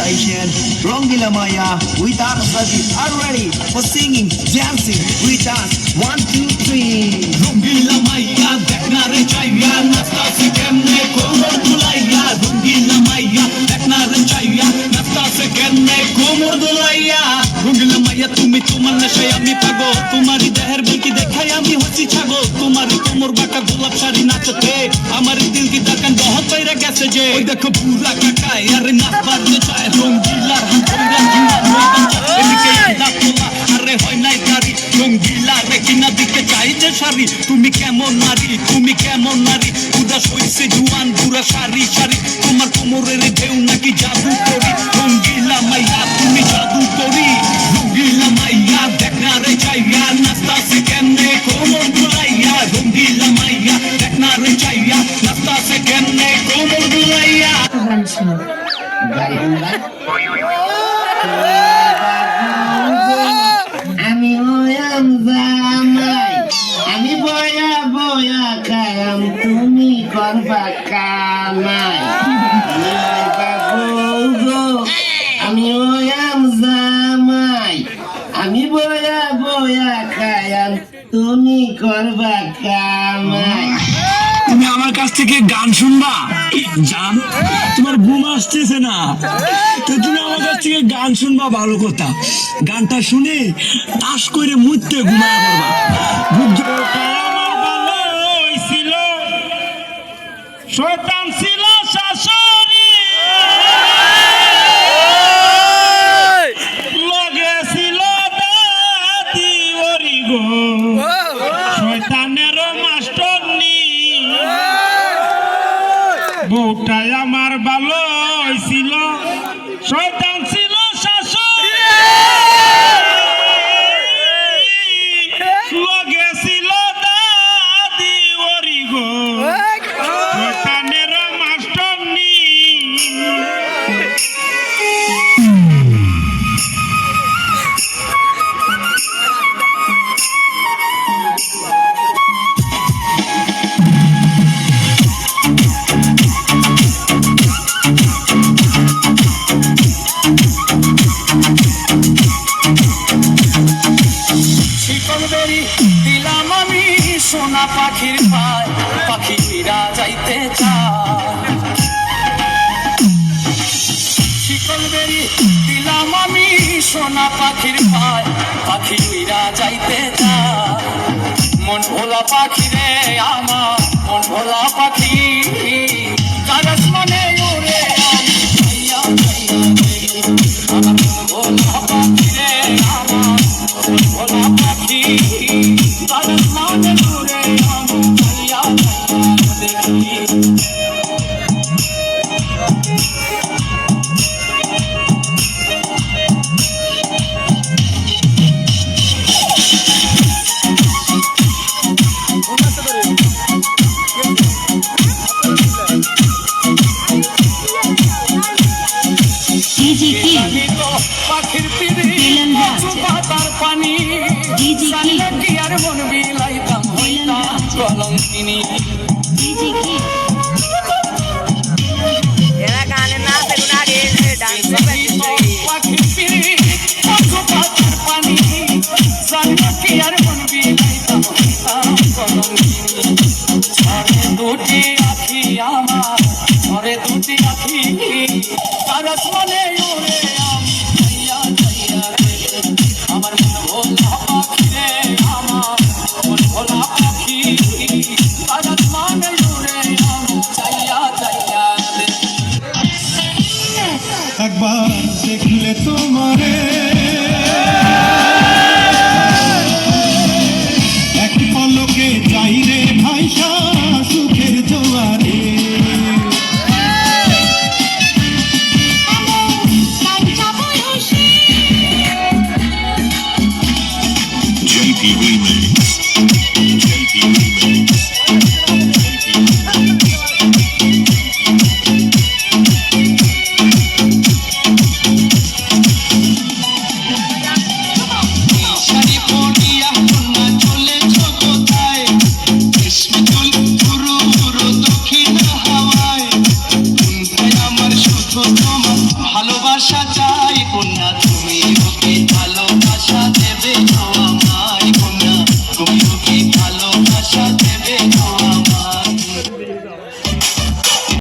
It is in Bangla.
presentation, Rongila Maya with Arasati are ready for singing, dancing with us. 1, 2, 3. Rongila Maya, dekna re chaiya, nasta se kemne komor dulaiya. Rongila Maya, dekna re chaiya, nasta se kemne komor dulaiya. Rongila Maya, tumi tomar neshay ami pago, tumari deher bilki dekhai ami hochi chago. Tumari komor baka golap shari nachote, amar dil ki dhakan bahut paira geche je. Oi dekho pura kakai are naচবার চায় রঙ্গিলার হাম কইরা কিনা ময়দান এদিকে না তোলা আরে হয় নাই গাড়ি রঙ্গিলা রে কিনা দিকে চাই যে শাড়ি তুমি কেমন নারী উদাস হইছে জুয়ান পুরা শাড়ি শাড়ি তোমার কোমরের ঢেউ নাকি জাদু করি রঙ্গিলা মাইয়া তুমি জাদু করি রঙ্গিলা মাইয়া দেখনা রে চাইয়া নাস্তা সে কেমনে কোমর দুলাইয়া রঙ্গিলা মাইয়া দেখনা রে চাইয়া নাস্তা সে কেমনে কোমর দুলাইয়া আমি হইয়াম জামাই আমি বয়া বয়া খায়াম তুমি করবা কামাই আমি হইয়াম জামাই আমি বয়া বয়া খায়াম তুমি করবা কামাই। তুমি আমার কাছ থেকে গান শুনবা জান, তোমার ঘুম আসতেছে না তো তুমি আমার কাছ থেকে গান শুনবা, ভালো কথা। গানটা শুনে তাস করে মুইতে ঘুমায় পড়বা। বুঝছো আমার ভালো হইছিল, শয়তান ছিল শাশুড়ি, লগে ছিল দাদি ওরি গো, শয়তানেরও মাস্টারনি। বউটাই আমার ভালো হইছিল, শয়তান ছিল শাশুড়ি, লগে ছিল দাদি ওরি গো, শয়তানের মাস্টারনি। দিলাম আমি সোনা পাখির পায়, পাখি উইরা যাইতে চায়। শিকল বেরি দিলাম আমি সোনা পাখির পায়, পাখি উইরা যাইতে চায়। মন ভোলা পাখি রে আমার, মন ভোলা পাখি কারস মনে উড়ে আমি যাইয়া যাইয়া দেখি। আমার মন ভোলা পাখি রে আমার, মন ভোলা পাখি কারস মনে উড়ে আমি যাইয়া যাইয়া দেখি। পাখির পিড়ি পাতার পানি কি আর মন বিলাইতাম হইতাম কলঙ্কিনী। পাখির পিড়ি পাতার পানি কি আর মন বিলাইতাম হইতাম কলঙ্কিনী। ঝরে দুটি আখি আমার, ঝরে দুটি আখি কারস মনে উড়ে আমি যাইয়া যাইয়া দেখি। আমার মন ভোলা পাখি রে আমার, মন ভোলা পাখি কারস মনে উড়ে আমি যাইয়া যাইয়া দেখি। একবার দেখলে তোমারে এক পলকে যাই রে ভাইসা সুখের জোয়ারে। JP Remix. JP Remix. ভালোবাসা